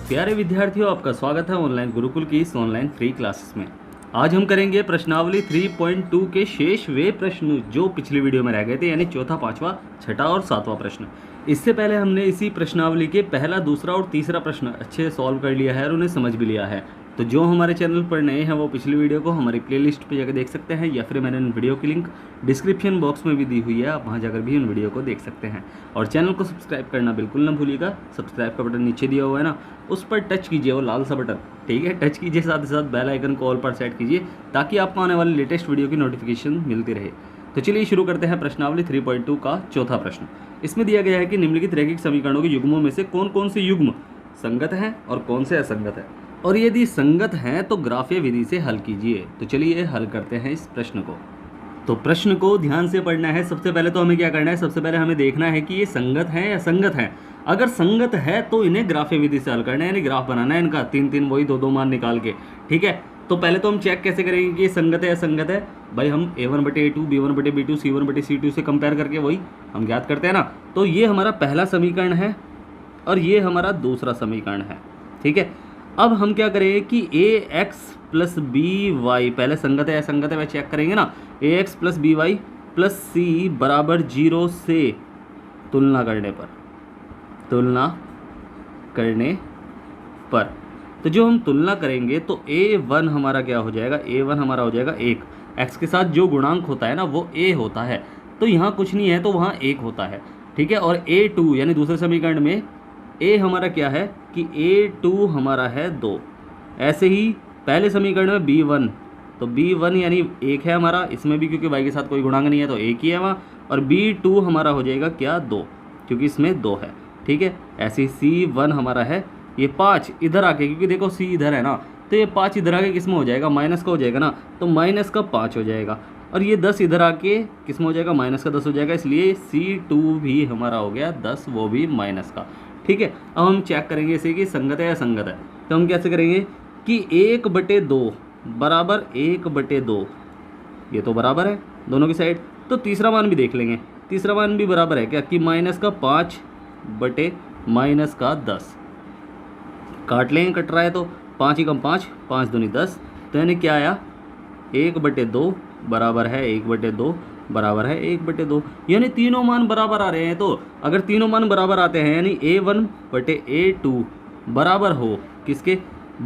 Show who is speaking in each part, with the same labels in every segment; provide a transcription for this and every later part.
Speaker 1: प्यारे विद्यार्थियों, आपका स्वागत है ऑनलाइन गुरुकुल की इस ऑनलाइन फ्री क्लासेस में। आज हम करेंगे प्रश्नावली 3.2 के शेष वे प्रश्न जो पिछली वीडियो में रह गए थे, यानी चौथा, पांचवा, छठा और सातवां प्रश्न। इससे पहले हमने इसी प्रश्नावली के पहला, दूसरा और तीसरा प्रश्न अच्छे से सॉल्व कर लिया है और उन्हें समझ भी लिया है। तो जो हमारे चैनल पर नए हैं वो पिछली वीडियो को हमारी प्लेलिस्ट पे जाकर देख सकते हैं, या फिर मैंने उन वीडियो की लिंक डिस्क्रिप्शन बॉक्स में भी दी हुई है, आप वहां जाकर भी उन वीडियो को देख सकते हैं। और चैनल को सब्सक्राइब करना बिल्कुल ना भूलिएगा। सब्सक्राइब का बटन नीचे दिया हुआ है ना, उस पर टच कीजिए, वो लाल सा बटन, ठीक है, टच कीजिए। साथ ही साथ बेल आइकन को ऑल पर सेट कीजिए ताकि आपको आने वाली लेटेस्ट वीडियो की नोटिफिकेशन मिलती रहे। तो चलिए शुरू करते हैं प्रश्नावली 3.2 का चौथा प्रश्न। इसमें दिया गया है कि निम्नलिखित रैखिक समीकरणों के युग्मों में से कौन कौन से युग्म संगत हैं और कौन से असंगत है, और यदि संगत हैं तो ग्राफीय विधि से हल कीजिए। तो चलिए हल करते हैं इस प्रश्न को। तो प्रश्न को ध्यान से पढ़ना है। सबसे पहले तो हमें क्या करना है, सबसे पहले हमें देखना है कि ये संगत हैं या असंगत हैं। अगर संगत है तो इन्हें ग्राफीय विधि से हल करना है, यानी ग्राफ बनाना है इनका, तीन तीन वही दो मान निकाल के, ठीक है। तो पहले तो हम चेक कैसे करेंगे कि ये संगत है या असंगत है। भाई हम A1/A2, B1/B2, C1/C2 से कंपेयर करके वही हम ज्ञात करते हैं ना। तो ये हमारा पहला समीकरण है और ये हमारा दूसरा समीकरण है, ठीक है। अब हम क्या करेंगे कि AX + BY पहले संगत है या असंगत है वह चेक करेंगे ना। AX + BY + C = 0 से तुलना करने पर तो जो हम तुलना करेंगे तो A1 हमारा क्या हो जाएगा, A1 हमारा हो जाएगा 1। X के साथ जो गुणांक होता है ना वो A होता है, तो यहाँ कुछ नहीं है तो वहाँ 1 होता है, ठीक है। और A2 यानी दूसरे समीकरण में A हमारा क्या है कि A2 हमारा है 2। ऐसे ही पहले समीकरण में B1, तो B1 यानी 1 है हमारा, इसमें भी क्योंकि y के साथ कोई गुणांक नहीं है तो 1 ही है वहाँ। और B2 हमारा हो जाएगा क्या, 2, क्योंकि इसमें 2 है, ठीक है। ऐसे ही C1 हमारा है ये 5 इधर आके, क्योंकि देखो C इधर है ना, तो ये 5 इधर आके किस में हो जाएगा, माइनस का हो जाएगा ना, तो माइनस का 5 हो जाएगा। और ये 10 इधर आके किस में हो जाएगा, माइनस का 10 हो जाएगा, इसलिए C2 भी हमारा हो गया 10, वो भी माइनस का, ठीक है। अब हम चेक करेंगे इसे कि संगत है या असंगत है। तो हम कैसे करेंगे कि 1/2 बराबर 1/2, ये तो बराबर है दोनों की साइड। तो तीसरा मान भी देख लेंगे, तीसरा मान भी बराबर है क्या कि -5 बटे -10 काट लेंगे, कट रहा है तो 5 × 5, 5 दूनी 10, तो यानी क्या आया 1/2 बराबर है 1/2 बराबर है 1/2, यानी तीनों मान बराबर आ रहे हैं। तो अगर तीनों मान बराबर आते हैं यानी A1/A2 बराबर हो किसके,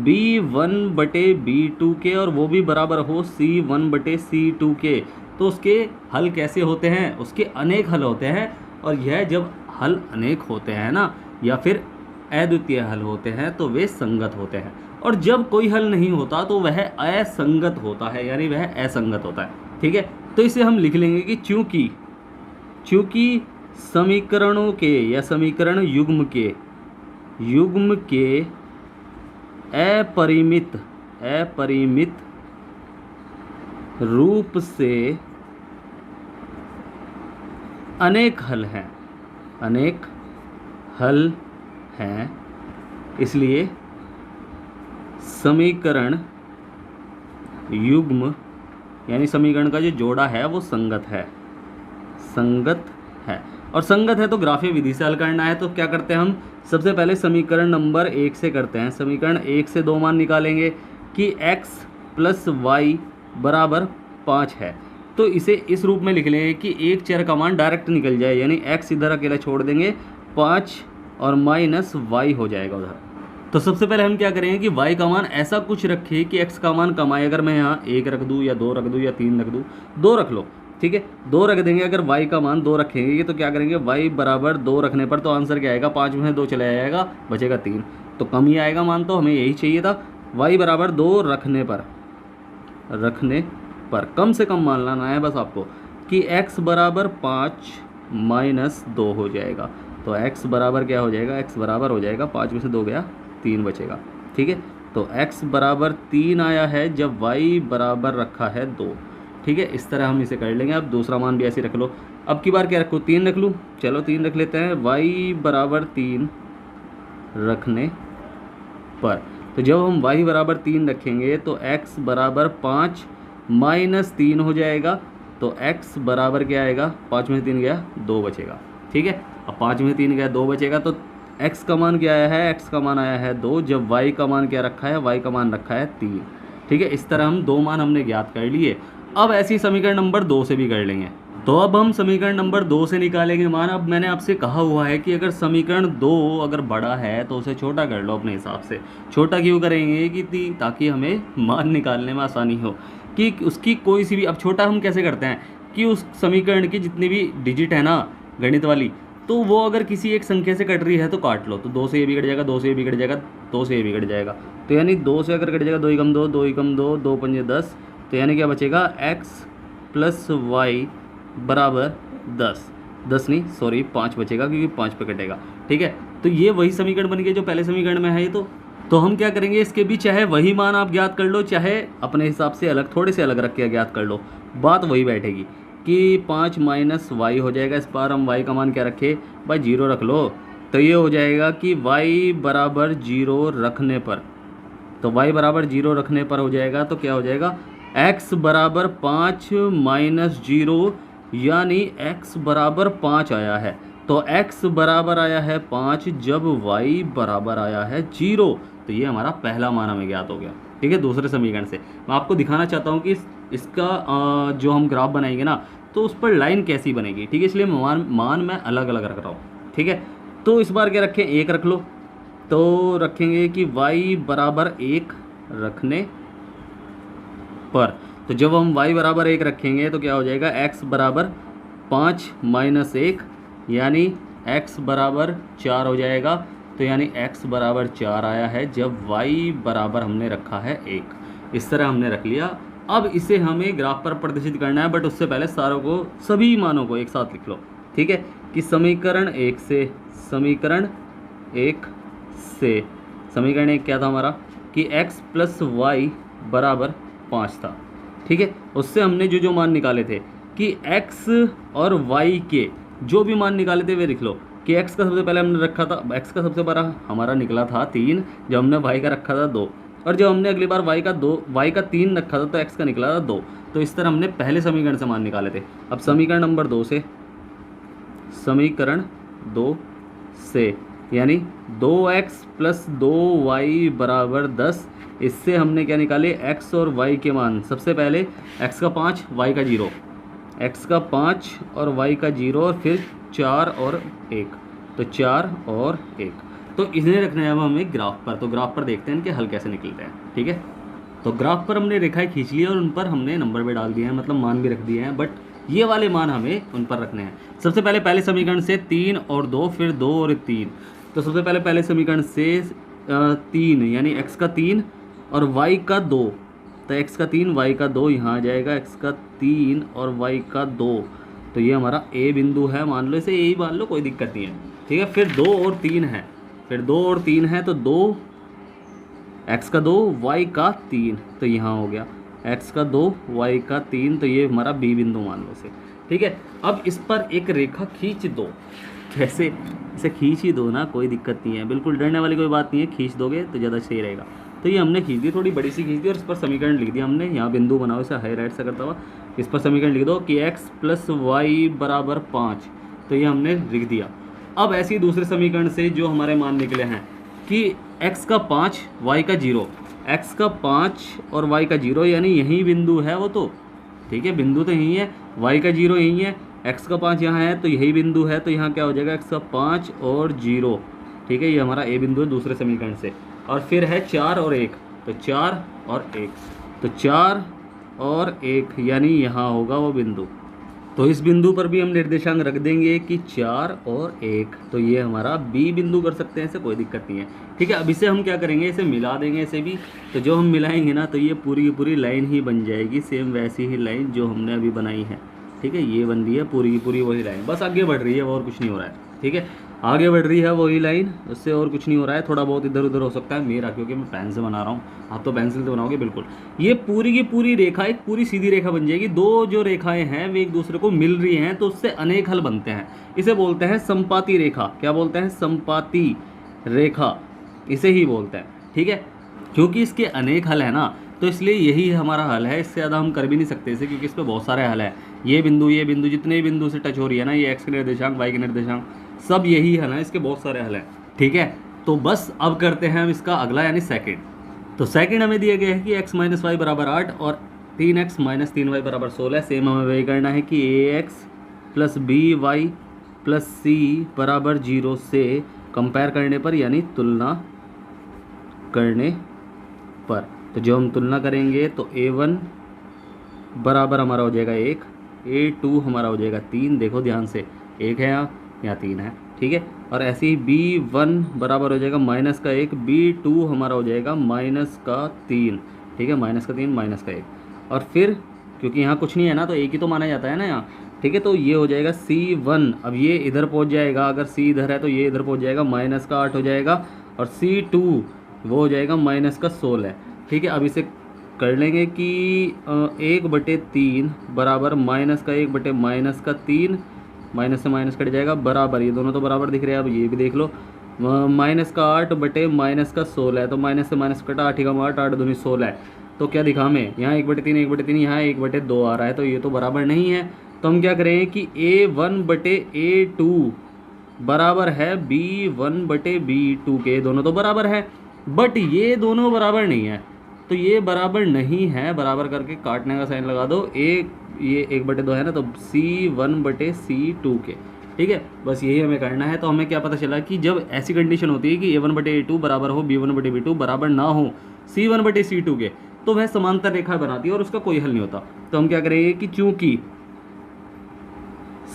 Speaker 1: B1/B2 के, और वो भी बराबर हो C1/C2 के, तो उसके हल कैसे होते हैं, उसके अनेक हल होते हैं। और यह जब हल अनेक होते हैं ना, या फिर अद्वितीय हल होते हैं, तो वे संगत होते हैं। और जब कोई हल नहीं होता तो वह असंगत होता है, यानी वह असंगत होता है, ठीक है। तो इसे हम लिख लेंगे कि चूंकि समीकरणों के या समीकरण युग्म के अपरिमित रूप से अनेक हल हैं, इसलिए समीकरण युग्म यानी समीकरण का जो जोड़ा है वो संगत है। और संगत है तो ग्राफीय विधि से हल करना है। तो क्या करते हैं हम, सबसे पहले समीकरण नंबर 1 से करते हैं। समीकरण 1 से 2 मान निकालेंगे कि x + y = 5 है। तो इसे इस रूप में लिख लेंगे कि एक चर का मान डायरेक्ट निकल जाए, यानी x इधर अकेला छोड़ देंगे, 5 और -y हो जाएगा उधर। तो सबसे पहले हम क्या करेंगे कि y का मान ऐसा कुछ रखें कि x का मान कम आए। अगर मैं यहाँ 1 रख दूँ या 2 रख दूँ या 3 रख दूँ, 2 रख लो, ठीक है, 2 रख देंगे। अगर y का मान 2 रखेंगे तो क्या करेंगे, y बराबर 2 रखने पर तो आंसर क्या आएगा, 5 में 2 चला जाएगा, बचेगा 3, तो कम ही आएगा मान, तो हमें यही चाहिए था। y बराबर 2 रखने पर कम से कम मान लाना है बस आपको कि x बराबर 5 - 2 हो जाएगा। तो x बराबर क्या हो जाएगा, x बराबर हो जाएगा 5 में से 2 गया 3 बचेगा, ठीक है। तो x बराबर 3 आया है जब y बराबर रखा है 2, ठीक है। इस तरह हम इसे कर लेंगे। अब दूसरा मान भी ऐसे रख लो। अब की बार क्या रखो, 3 रख लूँ, चलो 3 रख लेते हैं। y बराबर 3 रखने पर, तो जब हम y बराबर 3 रखेंगे तो x बराबर 5 - 3 हो जाएगा। तो x बराबर क्या आएगा, 5 में से 3 गया 2 बचेगा, ठीक है। अब 5 में से 3 गया 2 बचेगा, तो x का मान क्या आया है, x का मान आया है 2, जब y का मान क्या रखा है, y का मान रखा है 3। ठीक है, इस तरह हम दो मान हमने ज्ञात कर लिए। अब ऐसी समीकरण नंबर 2 से भी कर लेंगे। तो अब हम समीकरण नंबर 2 से निकालेंगे मान। अब मैंने आपसे कहा हुआ है कि अगर समीकरण 2 अगर बड़ा है तो उसे छोटा कर लो अपने हिसाब से। छोटा क्यों करेंगे कि ताकि हमें मान निकालने में आसानी हो कि उसकी कोई सी भी। अब छोटा हम कैसे करते हैं कि उस समीकरण की जितनी भी डिजिट है ना गणित वाली, तो वो अगर किसी एक संख्या से कट रही है तो काट लो। तो 2 से ये भी कट जाएगा, 2 से ये भी कट जाएगा, 2 से ये भी कट जाएगा। तो यानी 2 से अगर कट जाएगा 2 एकम 2, 2 एकम 2, 2 पंजे 10। तो यानी क्या बचेगा, x प्लस वाई बराबर 10 नहीं सॉरी 5 बचेगा क्योंकि 5 पे कटेगा। ठीक है, तो ये वही समीकरण बन गया जो पहले समीकरण में है ये। तो हम क्या करेंगे, इसके भी चाहे वही मान आप ज्ञात कर लो, चाहे अपने हिसाब से अलग थोड़े से अलग रख के ज्ञात कर लो, बात वही बैठेगी कि 5 माइनस वाई हो जाएगा। इस बार हम वाई का मान क्या रखे भाई, 0 रख लो। तो ये हो जाएगा कि वाई बराबर 0 रखने पर, तो y बराबर 0 रखने पर हो जाएगा तो क्या हो जाएगा, x बराबर 5 माइनस 0, यानी x बराबर 5 आया है। तो x बराबर आया है 5 जब y बराबर आया है 0। तो ये हमारा पहला मान हमें ज्ञात हो गया। ठीक है, दूसरे समीकरण से मैं आपको दिखाना चाहता हूँ कि इसका जो हम ग्राफ बनाएंगे ना तो उस पर लाइन कैसी बनेगी। ठीक है, इसलिए मान मैं अलग अलग रख रहा हूँ। ठीक है, तो इस बार क्या रखें, 1 रख लो। तो रखेंगे कि y बराबर 1 रखने पर, तो जब हम y बराबर 1 रखेंगे तो क्या हो जाएगा, x बराबर 5 माइनस 1, यानी x बराबर 4 हो जाएगा। तो यानी x बराबर 4 आया है जब y बराबर हमने रखा है 1। इस तरह हमने रख लिया। अब इसे हमें ग्राफ पर प्रदर्शित करना है, बट उससे पहले सभी मानों को एक साथ लिख लो। ठीक है, कि समीकरण 1 क्या था हमारा कि x प्लस वाई बराबर 5 था। ठीक है, उससे हमने जो मान निकाले थे कि x और y के जो भी मान निकाले थे वे लिख लो। कि x का सबसे पहले हमने रखा था, x का सबसे बड़ा हमारा निकला था 3, जब हमने y का रखा था 2, और जब हमने अगली बार y का 3 रखा था तो x का निकला था 2। तो इस तरह हमने पहले समीकरण से मान निकाले थे। अब समीकरण नंबर 2 से यानी 2x प्लस 2y बराबर 10, इससे हमने क्या निकाले, x और y के मान। सबसे पहले x का 5 y का 0, x का 5 और y का 0, और फिर 4 और 1, तो 4 और 1। तो इन्हें रखना है अब हमें ग्राफ पर। तो ग्राफ पर देखते हैं कि हल कैसे निकलते हैं। ठीक है, तो ग्राफ पर हमने रेखाएं खींच ली और उन पर हमने नंबर भी डाल दिए हैं, मतलब मान भी रख दिए हैं, बट ये वाले मान हमें उन पर रखने हैं। सबसे पहले समीकरण से 3 और 2, फिर 2 और 3। तो सबसे पहले समीकरण से 3 यानी x का 3 और y का 2, तो x का 3 y का 2 यहाँ आ जाएगा, x का 3 और y का 2। तो ये हमारा a बिंदु है, मान लो इसे a ही मान लो, कोई दिक्कत नहीं है। ठीक है, फिर 2 और 3 है, तो 2 x का 2 y का 3, तो यहाँ हो गया x का 2 y का 3, तो ये हमारा b बिंदु मान लो इसे। ठीक है, अब इस पर एक रेखा खींच दो। कैसे, इसे खींच ही दो ना, कोई दिक्कत नहीं है, बिल्कुल डरने वाली कोई बात नहीं है, खींच दोगे तो ज़्यादा सही रहेगा। तो ये हमने खींच दी, थोड़ी बड़ी सी खींच दी, और इस पर समीकरण लिख दिया हमने। यहाँ बिंदु बनाओ इसे हाईलाइट से करता हुआ, इस पर समीकरण लिख दो कि x प्लस वाई बराबर 5, तो ये हमने लिख दिया। अब ऐसे ही दूसरे समीकरण से जो हमारे मान निकले हैं कि x का 5 y का 0, x का 5 और y का 0, यानी यही बिंदु है वो तो। ठीक है, बिंदु तो यही है, y का 0 यही है, x का 5 यहाँ है, तो यही बिंदु है। तो यहाँ क्या हो जाएगा, x का 5 और 0। ठीक है, ये हमारा a बिंदु है दूसरे समीकरण से। और फिर है 4 और 1, तो 4 और 1, तो 4 और 1 यानी यहाँ होगा वो बिंदु। तो इस बिंदु पर भी हम निर्देशांक रख देंगे कि 4 और 1, तो ये हमारा b बिंदु कर सकते हैं, इसे कोई दिक्कत नहीं है। ठीक है, अब इसे हम क्या करेंगे, इसे मिला देंगे इसे भी। तो जो हम मिलाएंगे ना तो ये पूरी की पूरी लाइन ही बन जाएगी, सेम वैसी ही लाइन जो हमने अभी बनाई है। ठीक है, ये बन रही है पूरी की पूरी वही लाइन, बस आगे बढ़ रही है और कुछ नहीं हो रहा है। ठीक है, आगे बढ़ रही है वही लाइन, उससे और कुछ नहीं हो रहा है। थोड़ा बहुत इधर उधर हो सकता है मेरा, क्योंकि मैं पेन से बना रहा हूँ, आप तो पेंसिल से बनाओगे। बिल्कुल ये पूरी की पूरी रेखा एक पूरी सीधी रेखा बन जाएगी। दो जो रेखाएं हैं वे एक दूसरे को मिल रही हैं, तो उससे अनेक हल बनते हैं। इसे बोलते हैं संपाती रेखा। क्या बोलते हैं, संपाती रेखा, इसे ही बोलते हैं। ठीक है, क्योंकि इसके अनेक हल है ना, तो इसलिए यही हमारा हल है। इससे ज़्यादा हम कर भी नहीं सकते इसे, क्योंकि इस पर बहुत सारे हल है। ये बिंदु जितने बिंदु से टच हो रही है ना, ये x के निर्देशांक, y के निर्देशांक, सब यही हल है, इसके बहुत सारे हल हैं। ठीक है, तो बस अब करते हैं हम इसका अगला यानी सेकंड। तो सेकंड हमें दिया गया है कि x माइनस वाई बराबर 8 और 3x माइनस 3y बराबर 16। सेम हमें वही करना है कि ax plus b y plus c बराबर 0 से कंपेयर करने पर यानी तुलना करने पर। तो जो हम तुलना करेंगे तो a1 बराबर हमारा हो जाएगा 1, a2 हमारा हो जाएगा 3, देखो ध्यान से 1 है यहाँ 3 है, ठीक है। और ऐसे ही b1 बराबर हो जाएगा माइनस का 1, b2 हमारा हो जाएगा माइनस का 3, ठीक है, माइनस का 3 माइनस का 1। और फिर क्योंकि यहाँ कुछ नहीं है ना तो एक ही तो माना जाता है ना यहाँ, ठीक है। तो ये हो जाएगा c1, अब ये इधर पहुँच जाएगा, अगर c इधर है तो ये इधर पहुँच जाएगा, माइनस का 8 हो जाएगा। और c2 वो हो जाएगा माइनस का 16, ठीक है। अब इसे कर लेंगे कि 1/3 बराबर माइनस का 1 माइनस का 3, माइनस से माइनस कट जाएगा बराबर, ये दोनों तो बराबर दिख रहे हैं। अब ये भी देख लो, माइनस का 8 बटे माइनस का 16 है, तो माइनस से माइनस कटा 8 का 8, 8 दूनी 16 है। तो क्या दिखा हमें यहाँ 1/3 1/3, यहाँ 1/2 आ रहा है, तो ये तो बराबर नहीं है। तो हम क्या करेंगे कि a1/a2 बराबर है b1/b2 के, दोनों तो बराबर है, बट ये दोनों बराबर नहीं है। तो ये बराबर नहीं है, बराबर करके काटने का साइन लगा दो, ये 1/2 है ना, तो c1/c2 के, ठीक है। बस यही हमें करना है। तो हमें क्या पता चला कि जब ऐसी कंडीशन होती है कि a1/a2 बराबर हो b1/b2 बराबर ना हो c1/c2 के, तो वह समांतर रेखा बनाती है और उसका कोई हल नहीं होता। तो हम क्या करेंगे कि चूंकि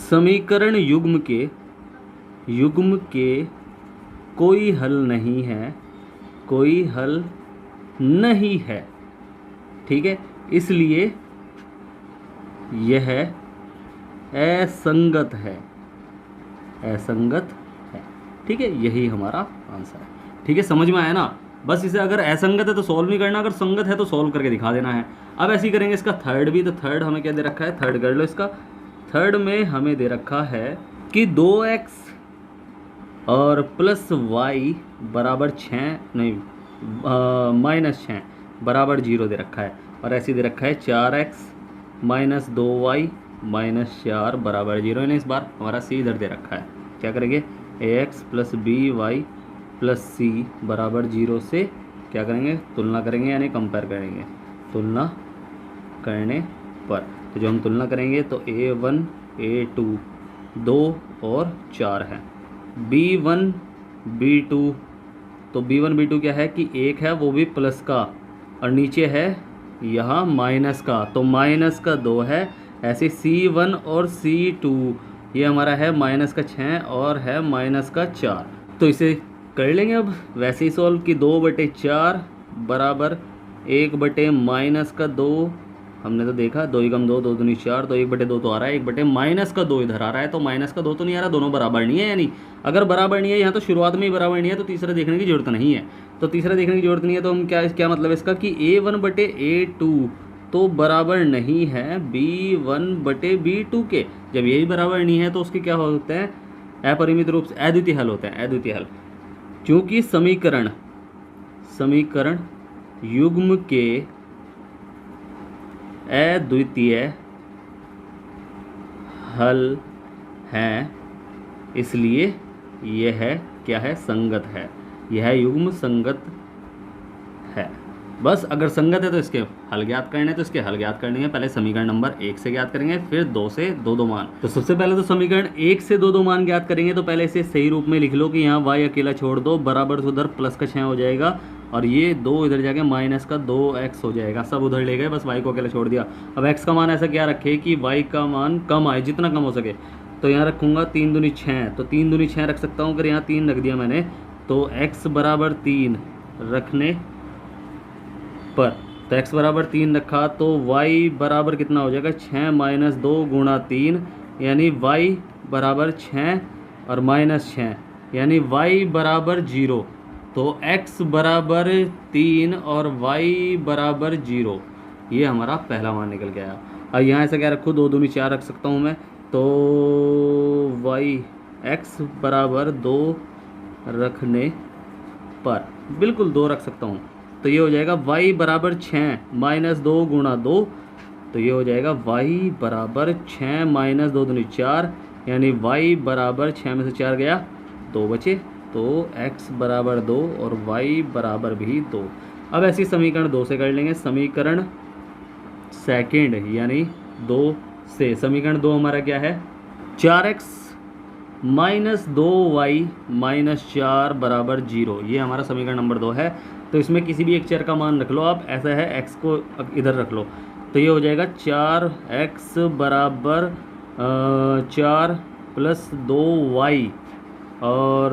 Speaker 1: समीकरण युग्म के कोई हल नहीं है, कोई हल नहीं है, ठीक है, इसलिए यह असंगत है, असंगत है, ठीक है। यही हमारा आंसर है, ठीक है। समझ में आया ना। बस इसे अगर असंगत है तो सॉल्व नहीं करना, अगर संगत है तो सॉल्व करके दिखा देना है। अब ऐसे ही करेंगे इसका थर्ड भी। तो थर्ड हमें क्या दे रखा है, थर्ड कर लो इसका। थर्ड में हमें दे रखा है कि 2x और प्लस वाई बराबर 6 नहीं -6 बराबर 0 दे रखा है। और ऐसे दे रखा है 4x माइनस 2y माइनस 4 बराबर 0, यानी इस बार हमारा c इधर दे रखा है। क्या करेंगे, ax plus b y plus c बराबर 0 से क्या करेंगे, तुलना करेंगे यानी कंपेयर करेंगे, तुलना करने पर। तो जो हम तुलना करेंगे तो a1 a2 2 और 4 है, b1 b2, तो b1 b2 क्या है कि एक है वो भी प्लस का, और नीचे है यहाँ माइनस का, तो माइनस का 2 है। ऐसे c1 और c2 ये हमारा है माइनस का 6 और है माइनस का 4। तो इसे कर लेंगे अब वैसे ही सॉल्व कि 2/4 बराबर 1 माइनस का 2, हमने तो देखा 2 कम 2 2 दूनी 4, तो 1/2 तो आ रहा है, 1 माइनस का 2 इधर आ रहा है, तो माइनस का 2 तो नहीं आ रहा, दोनों बराबर नहीं है। यानी अगर बराबर नहीं है यहाँ तो शुरुआत में ही बराबर नहीं है, तो तीसरा देखने की जरूरत नहीं है। तो तीसरा देखने की जरूरत नहीं है, तो हम क्या मतलब इसका कि a1/a2 तो बराबर नहीं है b1/b2 के। जब यही बराबर नहीं है तो उसके क्या होते हैं, अपरिमित रूप से अद्वितीय हल होते हैं, अद्वितीय हल। क्योंकि समीकरण युग्म के अद्वितीय हल हैं, इसलिए यह क्या है, संगत है, यह युग्म संगत है। बस अगर संगत है तो इसके हल ज्ञात करने हैं, तो इसके हल ज्ञात करने हैं पहले समीकरण नंबर 1 से ज्ञात करेंगे, फिर 2 से 2 मान। तो सबसे पहले तो समीकरण 1 से 2 मान ज्ञात करेंगे। तो पहले इसे सही रूप में लिख लो कि यहाँ y अकेला छोड़ दो, बराबर से उधर प्लस का 6 हो जाएगा, और ये 2 इधर जाके माइनस का 2x हो जाएगा, सब उधर ले गए, बस y को अकेला छोड़ दिया। अब x का मान ऐसा क्या रखे कि y का मान कम आए, जितना कम हो सके। तो यहाँ रखूँगा 3 दूनी 6, तो 3 दूनी 6 रख सकता हूँ, अगर यहाँ 3 रख दिया मैंने, तो x बराबर 3 रखने पर, तो x बराबर 3 रखा तो y बराबर कितना हो जाएगा, 6 माइनस 2 गुणा 3, यानी y बराबर 6 और माइनस 6, यानी y बराबर 0। तो x बराबर 3 और y बराबर 0, ये हमारा पहला मान निकल गया। और यहाँ ऐसा क्या रखूँ, 2 दूनी 4 रख सकता हूँ मैं, तो x बराबर 2 रखने पर बिल्कुल 2 रख सकता हूँ, तो ये हो जाएगा y बराबर 6 माइनस 2 गुणा 2, तो ये हो जाएगा y बराबर 6 माइनस 2 दूनी 4, यानी y बराबर 6 में से 4 गया, 2 बचे, तो x बराबर 2 और y बराबर भी 2। अब ऐसी समीकरण 2 से कर लेंगे। समीकरण सेकंड यानी 2 से समीकरण 2 हमारा क्या है, 4x माइनस 2y माइनस 4 बराबर 0। ये हमारा समीकरण नंबर 2 है। तो इसमें किसी भी एक चर का मान रख लो आप। ऐसा है x को इधर रख लो तो ये हो जाएगा 4x बराबर 4 प्लस 2y और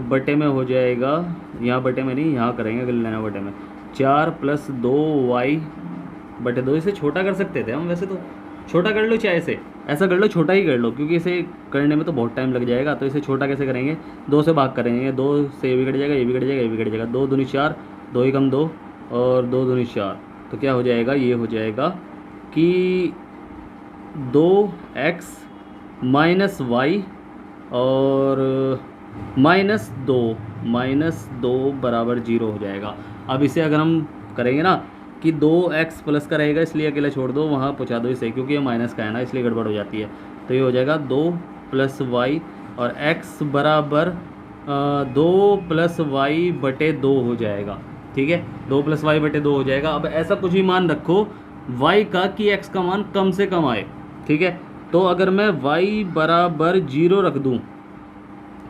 Speaker 1: बटे में हो जाएगा, यहाँ बटे में नहीं, यहाँ करेंगे अगर लेना बटे में, 4 प्लस 2y बटे 2। इसे छोटा कर सकते थे हम, वैसे तो छोटा कर लो, चाहे इसे ऐसा कर लो, छोटा ही कर लो, क्योंकि इसे करने में तो बहुत टाइम लग जाएगा। तो इसे छोटा कैसे करेंगे, 2 से भाग करेंगे, 2 से ये भी कट जाएगा, ये भी कट जाएगा, ये भी कट जाएगा, 2 दूनी 4, 2 ही कम 2 और 2 दूनी 4। तो क्या हो जाएगा, ये हो जाएगा कि 2x माइनस वाई और माइनस दो बराबर 0 हो जाएगा। अब इसे अगर हम करेंगे ना कि 2x प्लस का रहेगा, इसलिए अकेला छोड़ दो, वहाँ पहुँचा दो इसे, क्योंकि ये माइनस का है ना, इसलिए गड़बड़ हो जाती है। तो ये हो जाएगा 2 प्लस वाई और x बराबर 2 प्लस वाई बटे 2 हो जाएगा। ठीक है, 2 प्लस वाई बटे 2 हो जाएगा। अब ऐसा कुछ भी मान रखो y का कि x का मान कम से कम आए। ठीक है, तो अगर मैं y बराबर 0 रख दूँ,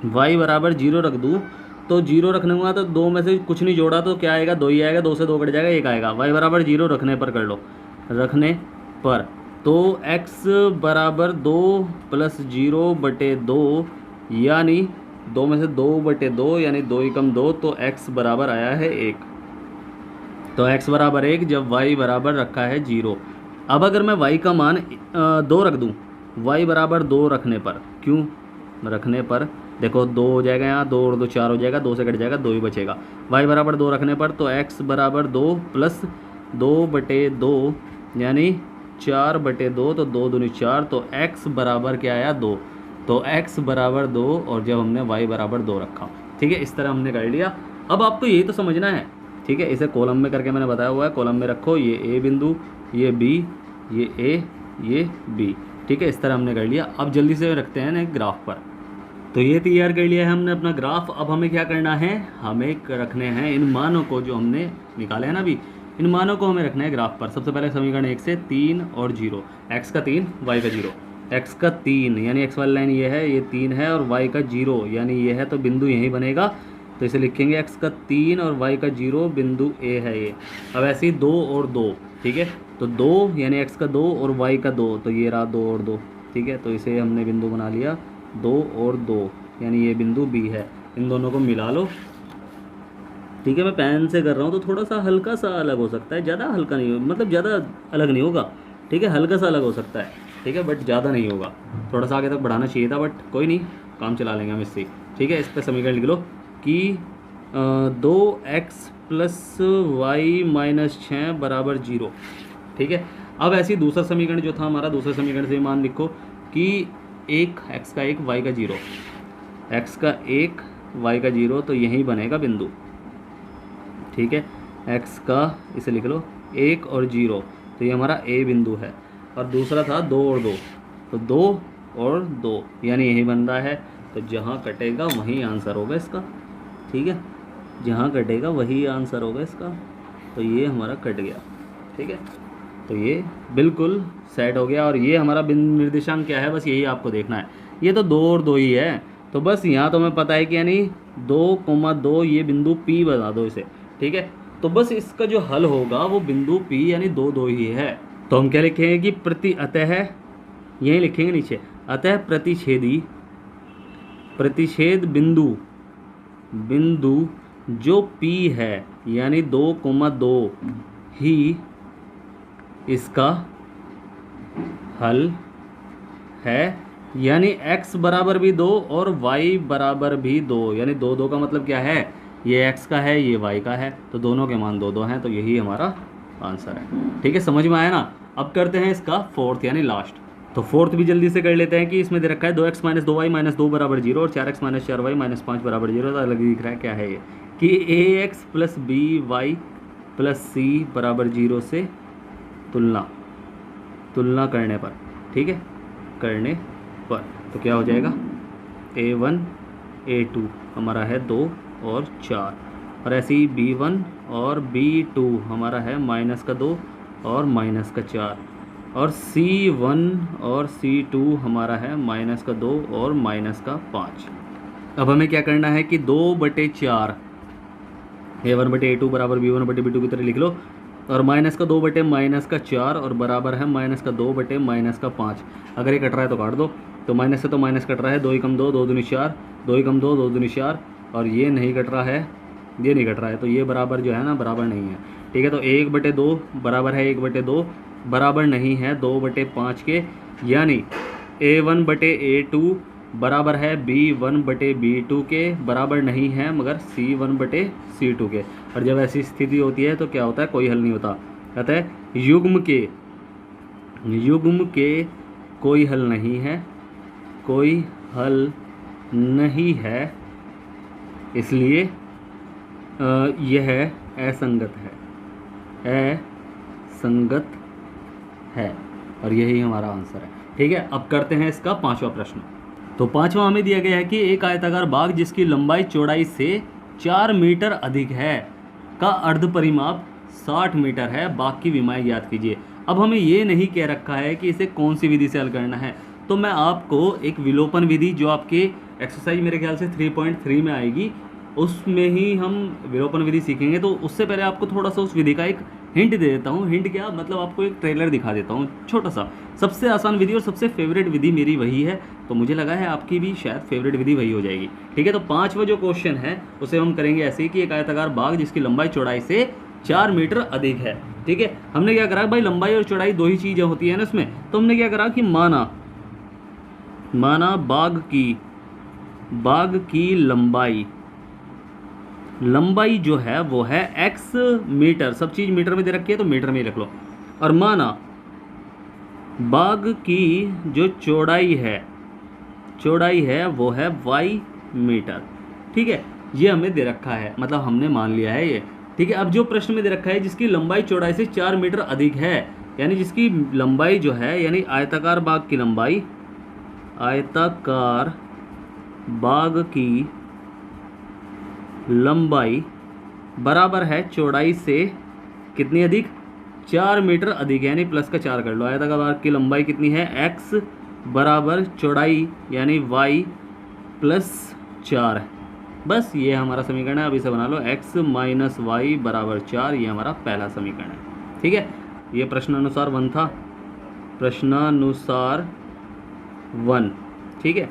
Speaker 1: y बराबर 0 रख दूँ तो 0 रखने हुआ तो 2 में से कुछ नहीं जोड़ा तो क्या आएगा, 2 ही आएगा, 2 से 2 कट जाएगा, 1 आएगा। y बराबर 0 रखने पर कर लो, रखने पर तो x बराबर 2 प्लस 0 बटे 2 यानी 2 में से 2 बटे 2 यानी 2 ही कम 2, तो x बराबर आया है 1। तो x बराबर 1 जब y बराबर रखा है 0। अब अगर मैं y का मान 2 रख दूँ, y बराबर 2 रखने पर, क्यों रखने पर, देखो 2 हो जाएगा, यहाँ 2 और 2 4 हो जाएगा, 2 से कट जाएगा, 2 ही बचेगा। y बराबर 2 रखने पर तो x बराबर 2 प्लस 2 बटे 2 यानी 4 बटे 2, तो 2 दूनी 4, तो x बराबर क्या आया, 2। तो x बराबर 2 और जब हमने y बराबर 2 रखा, ठीक है, इस तरह हमने कर लिया। अब आपको यही तो समझना है। ठीक है, इसे कॉलम में करके मैंने बताया हुआ है, कॉलम में रखो, ये a बिंदु, ये b, ये a, ये b। ठीक है, इस तरह हमने कर लिया। अब जल्दी से रखते हैं ना ग्राफ पर। तो ये तैयार कर लिया है हमने अपना ग्राफ। अब हमें क्या करना है, हमें रखने हैं इन मानों को जो हमने निकाले हैं ना अभी, इन मानों को हमें रखना है ग्राफ पर। सबसे पहले समीकरण 1 से 3 और 0, x का 3 y का 0, x का 3 यानी x वाली लाइन ये है, ये 3 है, और y का 0 यानी ये है, तो बिंदु यहीं बनेगा। तो इसे लिखेंगे x का 3 और y का 0, बिंदु a है ये। अब ऐसे ही 2 और 2, ठीक है, तो 2 यानी x का 2 और y का 2, तो ये रहा 2 और 2। ठीक है, तो इसे हमने बिंदु बना लिया 2 और 2 यानी ये बिंदु B है। इन दोनों को मिला लो। ठीक है, मैं पेन से कर रहा हूँ तो थोड़ा सा हल्का सा अलग हो सकता है, ज़्यादा हल्का नहीं, मतलब ज़्यादा अलग नहीं होगा। ठीक है, हल्का सा अलग हो सकता है, ठीक है, बट ज़्यादा नहीं होगा। थोड़ा सा आगे तक बढ़ाना चाहिए था, बट कोई नहीं, काम चला लेंगे हम इससे। ठीक है, इस पर समीकरण लिख लो कि 2x प्लस वाई माइनस 6 बराबर 0। ठीक है, अब ऐसी दूसरा समीकरण जो था हमारा, दूसरे समीकरण से मान लिखो कि 1 x का 1 y का 0, x का 1 y का 0, तो यहीं बनेगा बिंदु। ठीक है, x का, इसे लिख लो 1 और 0, तो ये हमारा a बिंदु है। और दूसरा था 2 और 2, तो 2 और 2 यानी यही बन रहा है। तो जहाँ कटेगा वहीं आंसर होगा इसका। ठीक है, जहाँ कटेगा वही आंसर होगा इसका। तो ये हमारा कट गया। ठीक है, तो ये बिल्कुल सेट हो गया। और ये हमारा बिंदु निर्देशांक क्या है, बस यही आपको देखना है। ये तो 2 और 2 ही है, तो बस यहाँ तो हमें पता है कि यानी 2,2 ये बिंदु P बना दो इसे। ठीक है, तो बस इसका जो हल होगा वो बिंदु P यानी 2, 2 ही है। तो हम क्या लिखेंगे कि प्रति, अतः यहीं लिखेंगे नीचे, अतः प्रतिच्छेद बिंदु जो P है यानी 2,2 ही इसका हल है। यानी x बराबर भी 2 और y बराबर भी 2, यानी 2, 2 का मतलब क्या है, ये x का है, ये y का है, तो दोनों के मान 2, 2 हैं, तो यही हमारा आंसर है। ठीक है, समझ में आया ना। अब करते हैं इसका फोर्थ यानी लास्ट। तो फोर्थ भी जल्दी से कर लेते हैं कि इसमें दे रखा है 2x माइनस 2y माइनस 2 बराबर 0 और 4x माइनस 4y माइनस 5 बराबर 0। तो अलग दिख रहा है क्या है ये, कि ax plus b y plus c बराबर 0 से तुलना करने पर। ठीक है, करने पर तो क्या हो जाएगा, a1 A2 हमारा है 2 और 4, और ऐसे ही B1 और B2 हमारा है -2 और -4, और C1 और C2 हमारा है -2 और -5। अब हमें क्या करना है कि 2/4 A1/A2 बराबर B1/B2 की तरह लिख लो, और -2/-4 और बराबर है -2/-5। अगर ये कट रहा है तो काट दो, तो माइनस से तो माइनस कट रहा है, 2 × 2 2 दूनी 4, 2 × 2 2 दूनी 4, और ये नहीं कट रहा है, ये नहीं कट रहा है, तो ये बराबर जो है ना बराबर नहीं है। ठीक है, तो 1/2 बराबर है 1/2 बराबर नहीं है 2/5 के, यानी A1/A2 बराबर है B1/B2 के, बराबर नहीं है मगर C1/C2 के। और जब ऐसी स्थिति होती है तो क्या होता है, कोई हल नहीं होता। कहता है युग्म के कोई हल नहीं है, कोई हल नहीं है, इसलिए यह असंगत है, और यही हमारा आंसर है। ठीक है, अब करते हैं इसका 5वां प्रश्न। तो 5वां हमें दिया गया है कि एक आयताकार बाग जिसकी लंबाई चौड़ाई से 4 मीटर अधिक है का अर्ध परिमाप 60 मीटर है, बाग की विमाएँ ज्ञात कीजिए। अब हमें ये नहीं कह रखा है कि इसे कौन सी विधि से हल करना है, तो मैं आपको एक विलोपन विधि जो आपके एक्सरसाइज मेरे ख्याल से 3.3 में आएगी, उसमें ही हम विलोपन विधि सीखेंगे। तो उससे पहले आपको थोड़ा सा उस विधि का एक हिंट दे देता हूँ। हिंट क्या, मतलब आपको एक ट्रेलर दिखा देता हूँ छोटा सा। सबसे आसान विधि और सबसे फेवरेट विधि मेरी वही है, तो मुझे लगा है आपकी भी शायद फेवरेट विधि वही हो जाएगी। ठीक है, तो 5वां जो क्वेश्चन है उसे हम करेंगे ऐसे ही कि एक आयताकार बाग जिसकी लंबाई चौड़ाई से 4 मीटर अधिक है। ठीक है, हमने क्या करा भाई, लंबाई और चौड़ाई दो ही चीज़ें होती है ना इसमें, तो हमने क्या करा कि माना बाग की लंबाई जो है वो है x मीटर, सब चीज़ मीटर में दे रखी है तो मीटर में ही रख लो, और माना बाग की जो चौड़ाई है वो है y मीटर। ठीक है, ये हमें दे रखा है, मतलब हमने मान लिया है ये। ठीक है, अब जो प्रश्न में दे रखा है जिसकी लंबाई चौड़ाई से 4 मीटर अधिक है, यानी जिसकी लंबाई जो है, यानी आयताकार बाग की लंबाई बराबर है चौड़ाई से कितनी अधिक, 4 मीटर अधिक, यानी प्लस का 4 कर लो। आयताकार बाग की लंबाई कितनी है, x बराबर चौड़ाई यानी y प्लस 4। बस ये हमारा समीकरण है। अब इसे बना लो x माइनस वाई बराबर 4, ये हमारा पहला समीकरण है। ठीक है, ये प्रश्नानुसार 1 था, प्रश्नानुसार 1। ठीक है,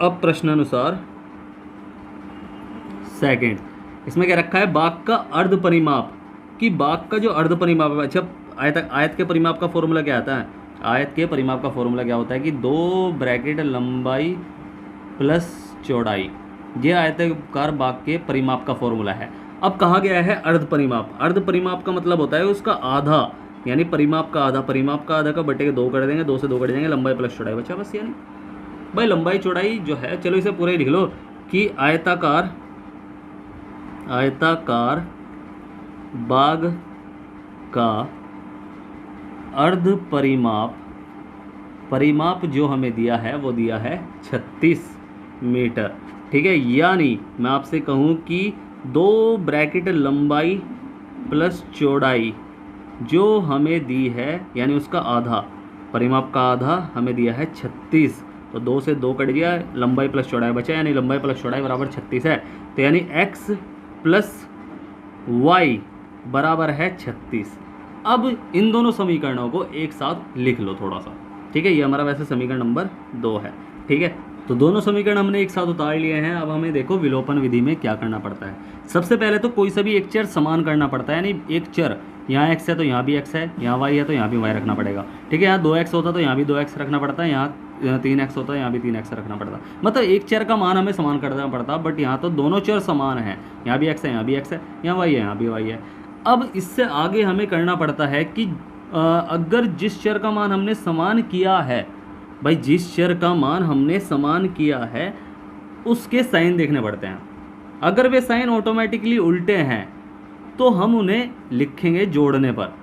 Speaker 1: अब प्रश्नानुसार 2, इसमें क्या रखा है, बाग का अर्ध परिमाप, कि बाग का जो अर्ध परिमाप है। अच्छा, आयत के परिमाप का फॉर्मूला क्या आता है, आयत के परिमाप का फॉर्मूला क्या होता है कि 2 ब्रैकेट लंबाई प्लस चौड़ाई, ये आयताकार बाग के परिमाप का फॉर्मूला है। अब कहा गया है अर्ध परिमाप। अर्ध परिमाप का मतलब होता है उसका आधा, यानी परिमाप का आधा। परिमाप का आधा का बटे के 2 कर देंगे, 2 से 2 कट जाएंगे, लंबाई प्लस चौड़ाई बचा बस। यानी भाई लंबाई चौड़ाई जो है, चलो इसे पूरा ही लिख लो कि आयताकार बाग का अर्ध परिमाप जो हमें दिया है वो दिया है 36 मीटर। ठीक है, यानी मैं आपसे कहूँ कि 2 ब्रैकेट लंबाई प्लस चौड़ाई जो हमें दी है, यानी उसका आधा, परिमाप का आधा हमें दिया है 36, तो 2 से 2 कट गया, लंबाई प्लस चौड़ाई बचा, यानी लंबाई प्लस चौड़ाई बराबर 36 है। तो यानी x प्लस वाई बराबर है 36। अब इन दोनों समीकरणों को एक साथ लिख लो थोड़ा सा। ठीक है, ये हमारा वैसे समीकरण नंबर 2 है। ठीक है, तो दोनों समीकरण हमने एक साथ उतार लिए हैं। अब हमें देखो विलोपन विधि में क्या करना पड़ता है। सबसे पहले तो कोई सा भी एक चर समान करना पड़ता है, यानी एक चर यहाँ x है तो यहाँ भी x है, यहाँ y है तो यहाँ भी y रखना पड़ेगा। ठीक है, यहाँ 2x होता तो यहाँ भी 2x रखना पड़ता है, यहाँ 3x होता है यहाँ भी 3x रखना पड़ता। मतलब एक चर का मान हमें समान करना पड़ता, बट यहाँ तो दोनों चर समान हैं, यहाँ भी x है यहाँ भी x है, यहाँ y है यहाँ भी y है। अब इससे आगे हमें करना पड़ता है कि अगर जिस चर का मान हमने समान किया है, भाई जिस चर का मान हमने समान किया है उसके साइन देखने पड़ते हैं। अगर वे साइन ऑटोमेटिकली उल्टे हैं तो हम उन्हें लिखेंगे जोड़ने पर,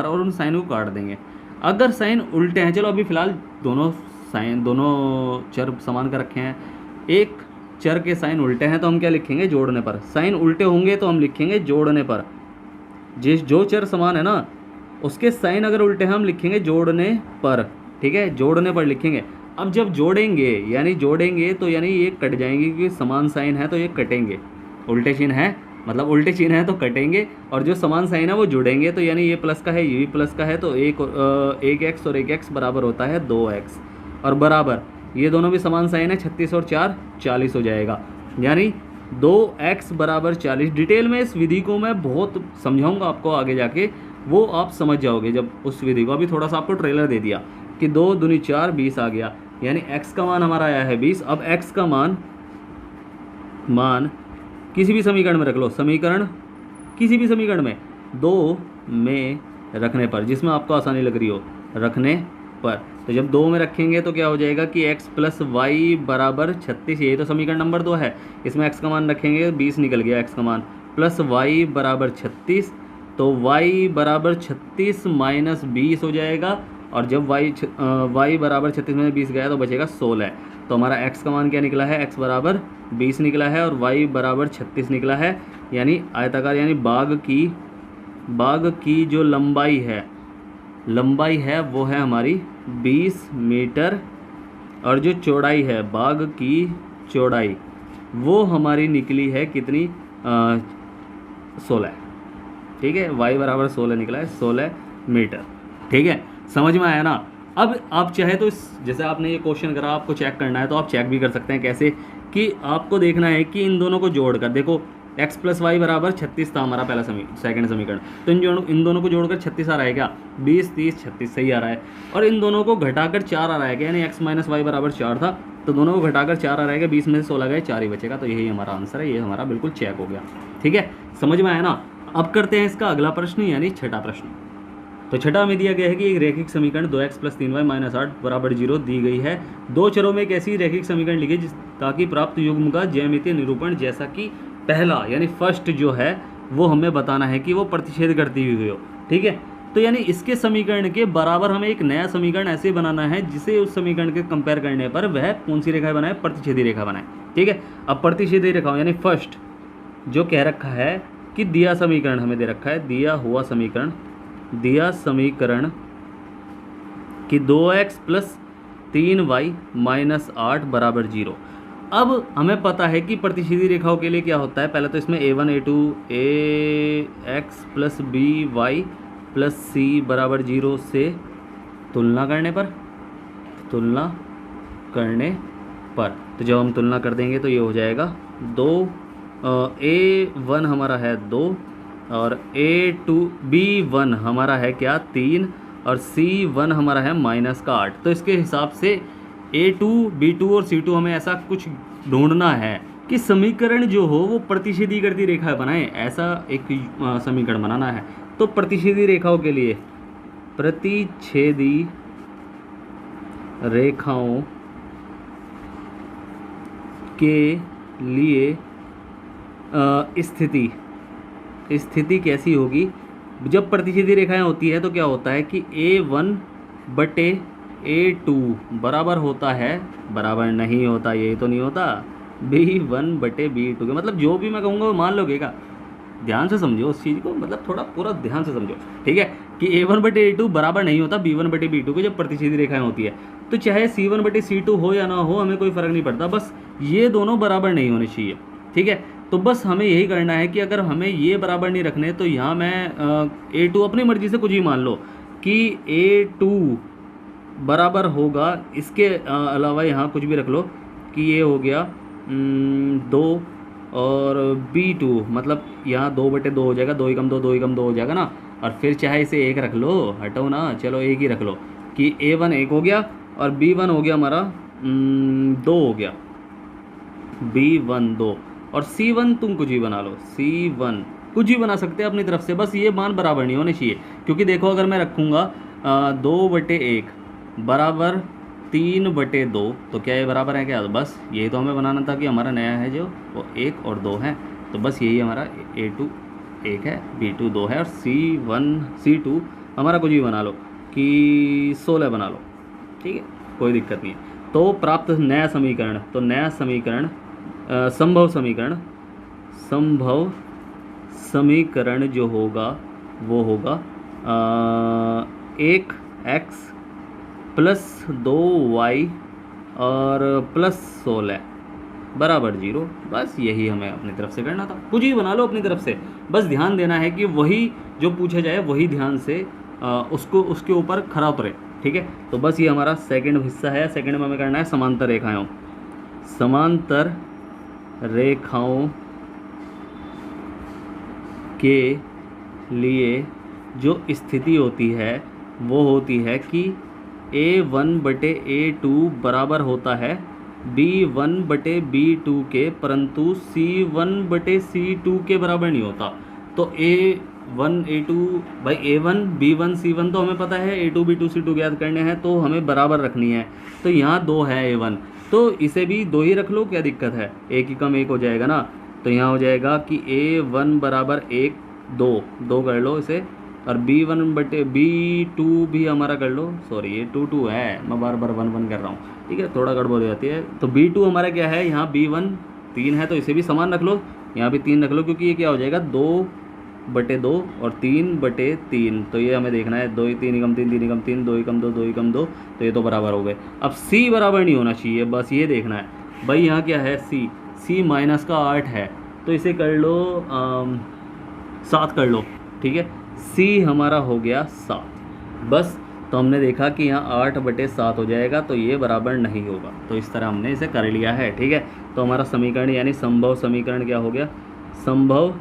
Speaker 1: और उन साइन को काट देंगे। अगर साइन उल्टे हैं, चलो अभी फ़िलहाल दोनों साइन, दोनों चर समान कर रखे हैं, एक चर के साइन उल्टे हैं तो हम क्या लिखेंगे, जोड़ने पर। साइन उल्टे होंगे तो हम लिखेंगे जोड़ने पर। जो चर समान है ना उसके साइन अगर उल्टे हैं हम लिखेंगे जोड़ने पर, ठीक है, जोड़ने पर लिखेंगे। अब जब जोड़ेंगे तो यानी ये कट जाएंगे, क्योंकि समान साइन है तो ये कटेंगे। उल्टे चिन्ह है मतलब उल्टे चिन्ह है तो कटेंगे, और जो समान साइन है वो जुड़ेंगे। तो यानी ये प्लस का है ये भी प्लस का है, तो एक एक्स और एक एक्स बराबर होता है 2x, और बराबर ये दोनों भी समान साइन है, 36 और 4 40 हो जाएगा। यानी 2x बराबर 40। डिटेल में इस विधि को मैं बहुत समझाऊंगा आपको आगे जाके, वो आप समझ जाओगे जब उस विधि को। अभी थोड़ा सा आपको ट्रेलर दे दिया कि 2 दूनी 4 20 आ गया, यानी x का मान हमारा आया है 20। अब x का मान किसी भी समीकरण में रख लो, समीकरण किसी भी समीकरण में 2 में रखने पर, जिसमें आपको आसानी लग रही हो रखने पर। तो जब 2 में रखेंगे तो क्या हो जाएगा कि x प्लस वाई बराबर 36, यही तो समीकरण नंबर 2 है। इसमें x का मान रखेंगे 20 निकल गया x का मान, प्लस वाई बराबर 36, तो y बराबर 36 माइनस 20 हो जाएगा। और जब y बराबर 36 में 20 गया तो बचेगा 16। तो हमारा x का मान क्या निकला है, x बराबर 20 निकला है और y बराबर 36 निकला है। यानी आयताकार यानी बाग की जो लंबाई है वो है हमारी 20 मीटर, और जो चौड़ाई है बाग की चौड़ाई वो हमारी निकली है कितनी, 16। ठीक है, y बराबर 16 निकला है, 16 मीटर। ठीक है, समझ में आया ना। अब आप चाहे तो जैसे आपने ये क्वेश्चन करा, आपको चेक करना है तो आप चेक भी कर सकते हैं। कैसे कि आपको देखना है कि इन दोनों को जोड़कर, देखो x प्लस वाई बराबर 36 था हमारा पहला सेकंड समीकरण, तो इन दोनों को जोड़कर 36 आ रहा है क्या, 20 30 36 सही आ रहा है। और इन दोनों को घटाकर 4 आ रहा है क्या, यानी x माइनस वाई बराबर 4 था, तो दोनों को घटाकर 4 आ रहा है क्या, 20 में से 16 गए 4 ही बचेगा। तो यही हमारा आंसर है, ये हमारा बिल्कुल चेक हो गया। ठीक है, समझ में आया ना। अब करते हैं इसका अगला प्रश्न, यानी छठा प्रश्न। तो छठा में दिया गया है कि एक रैखिक समीकरण 2x प्लस 3y माइनस 8 बराबर 0 दी गई है। दो चरों में एक ऐसी रैखिक समीकरण लिखिए ताकि प्राप्त युग्म का ज्यामितीय निरूपण, जैसा कि पहला यानी फर्स्ट जो है वो हमें बताना है कि वो प्रतिच्छेद करती हुई हो। ठीक है, तो यानी इसके समीकरण के बराबर हमें एक नया समीकरण ऐसे बनाना है जिसे उस समीकरण के कंपेयर करने पर वह कौन सी रेखा बनाए, प्रतिच्छेदी रेखा बनाए। ठीक है, अब प्रतिच्छेदी रेखा यानी फर्स्ट जो कह रखा है कि दिया समीकरण हमें दे रखा है, दिया समीकरण कि 2x प्लस 3y माइनस 8 बराबर 0। अब हमें पता है कि प्रतिच्छेदी रेखाओं के लिए क्या होता है। पहले तो इसमें a1 a2 ax plus by plus c बराबर 0 से तुलना करने पर तो जब हम तुलना कर देंगे तो ये हो जाएगा 2, a1 हमारा है 2 और b1 हमारा है क्या 3 और c1 हमारा है माइनस का 8। तो इसके हिसाब से a2 b2 और c2 हमें ऐसा कुछ ढूंढना है कि समीकरण जो हो वो प्रतिच्छेदी करती रेखा बनाए, ऐसा एक समीकरण बनाना है। तो प्रतिच्छेदी रेखाओं के लिए स्थिति कैसी होगी। जब प्रतिच्छेदी रेखाएं होती है तो क्या होता है कि a1 बटे a2 बराबर होता है, बराबर नहीं होता, यही तो नहीं होता, b1 बटे b2 के। मतलब जो भी मैं कहूँगा वो मान लोगे क्या, ध्यान से समझो उस चीज़ को, मतलब थोड़ा पूरा ध्यान से समझो। ठीक है, कि a1 बटे a2 बराबर नहीं होता b1 बटे b2 के जब प्रतिच्छेदी रेखाएं होती है। तो चाहे c1 बटे c2 हो या ना हो, हमें कोई फ़र्क नहीं पड़ता, बस ये दोनों बराबर नहीं होने चाहिए। ठीक है, तो बस हमें यही करना है कि अगर हमें ये बराबर नहीं रखने तो यहाँ मैं a2 अपनी मर्ज़ी से कुछ ही मान लो कि a2 बराबर होगा, इसके अलावा यहाँ कुछ भी रख लो कि ये हो गया 2 और b2 मतलब यहाँ 2 बटे 2 हो जाएगा, 2 एकम 2 2 एकम 2 हो जाएगा ना। और फिर चाहे इसे 1 रख लो, हटो ना, चलो 1 ही रख लो कि a1 1 हो गया और b1 हो गया हमारा 2 हो गया, b1 2 और c1 तुम कुछ भी बना लो, c1 कुछ भी बना सकते हैं अपनी तरफ से, बस ये मान बराबर नहीं होने चाहिए। क्योंकि देखो अगर मैं रखूँगा 2 बटे 1 बराबर 3 बटे 2 तो क्या ये बराबर है क्या, तो बस यही तो हमें बनाना था कि हमारा नया है जो वो 1 और 2 है। तो बस यही हमारा a2 1 है, b2 2 है और c2 हमारा कुछ भी बना लो कि 16 बना लो। ठीक है, कोई दिक्कत नहीं है। तो प्राप्त नया समीकरण, तो नया समीकरण संभव समीकरण जो होगा वो होगा 1x प्लस 2y और प्लस 16 बराबर 0। बस यही हमें अपनी तरफ से करना था। कुछ ही बना लो अपनी तरफ से, बस ध्यान देना है कि वही जो पूछा जाए वही ध्यान से उसके ऊपर खरा उतरे, ठीक है। तो बस ये हमारा सेकंड हिस्सा है। सेकंड में हमें करना है समांतर रेखाएं। समांतर रेखाओं के लिए जो स्थिति होती है वो होती है कि A1/A2 बराबर होता है B1/B2 के, परंतु C1/C2 के बराबर नहीं होता। तो A1 A2 भाई A1 B1 C1 तो हमें पता है, A2 B2 C2 ज्ञात करने हैं तो हमें बराबर रखनी है। तो यहाँ 2 है A1, तो इसे भी 2 ही रख लो, क्या दिक्कत है, एक ही कम एक हो जाएगा ना। तो यहाँ हो जाएगा कि A1 बराबर 1 2 कर लो इसे, और B1/B2 भी हमारा कर लो। सॉरी ये 2 है, मैं बार बार 1 कर रहा हूँ, ठीक है, थोड़ा गड़बड़ हो जाती है। तो B2 हमारा क्या है, यहाँ B1 3 है तो इसे भी समान रख लो, यहाँ भी 3 रख लो, क्योंकि ये क्या हो जाएगा 2/2 और 3/3। तो ये हमें देखना है 2 3 कम 3 3 कम 3 2 कम 2 2 कम 2, तो ये तो बराबर हो गए। अब C बराबर नहीं होना चाहिए, बस ये देखना है भाई। यहाँ क्या है C माइनस का 8 है, तो इसे कर लो 7 कर लो, ठीक है। C हमारा हो गया 7 बस। तो हमने देखा कि यहाँ 8/7 हो जाएगा, तो ये बराबर नहीं होगा। तो इस तरह हमने इसे कर लिया है, ठीक है। तो हमारा समीकरण यानी संभव समीकरण क्या हो गया, संभव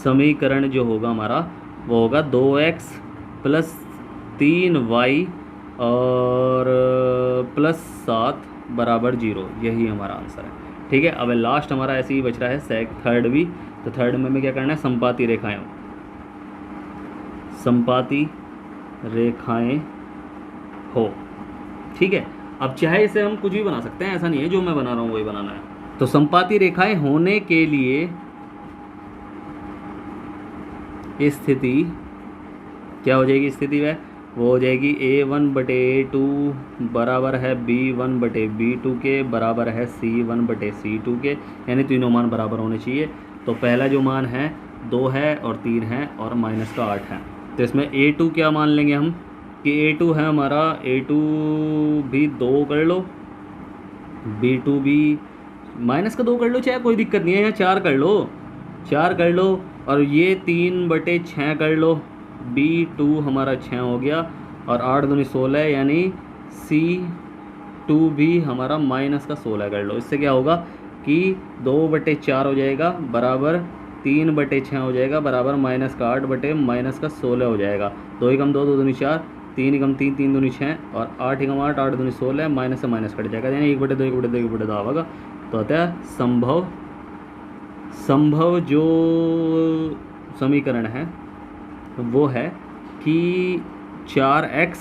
Speaker 1: समीकरण जो होगा हमारा वो होगा 2x प्लस 3y और प्लस 7 बराबर 0। यही हमारा आंसर है, ठीक है। अब लास्ट हमारा ऐसे ही बच रहा है थर्ड भी। तो थर्ड में हमें क्या करना है, संपाती रेखाएं, संपाती रेखाएं हो, ठीक है। अब चाहे इसे हम कुछ भी बना सकते हैं, ऐसा नहीं है जो मैं बना रहा हूँ वही बनाना है। तो संपाती रेखाएं होने के लिए स्थिति क्या हो जाएगी, स्थिति वह वो हो जाएगी A1/A2 बराबर है B1/B2 के, बराबर है C1/C2 के, यानी तीनों मान बराबर होने चाहिए। तो पहला जो मान है 2 है और 3 है और माइनस का 8 है। तो इसमें A2 क्या मान लेंगे हम कि A2 है हमारा, A2 भी 2 कर लो, B2 भी माइनस का 2 कर लो, चाहे कोई दिक्कत नहीं है, यहाँ 4 कर लो, 4 कर लो, और ये 3/6 कर लो। B2 हमारा 6 हो गया और 8 दूनी 16, यानी C2 भी हमारा माइनस का 16 कर लो। इससे क्या होगा कि 2/4 हो जाएगा बराबर 3/6 हो जाएगा बराबर माइनस का 8 बटे माइनस का 16 हो जाएगा। 2 ही कम 2 2 दूनी 4, 3 ही कम 3 3 दूनी 6 और 8 ही कम 8 8 दूनी 16, माइनस से माइनस कट जाएगा, यानी 1/2 1/2 1/2 आएगा। तो आता है संभव जो समीकरण है वो है कि 4x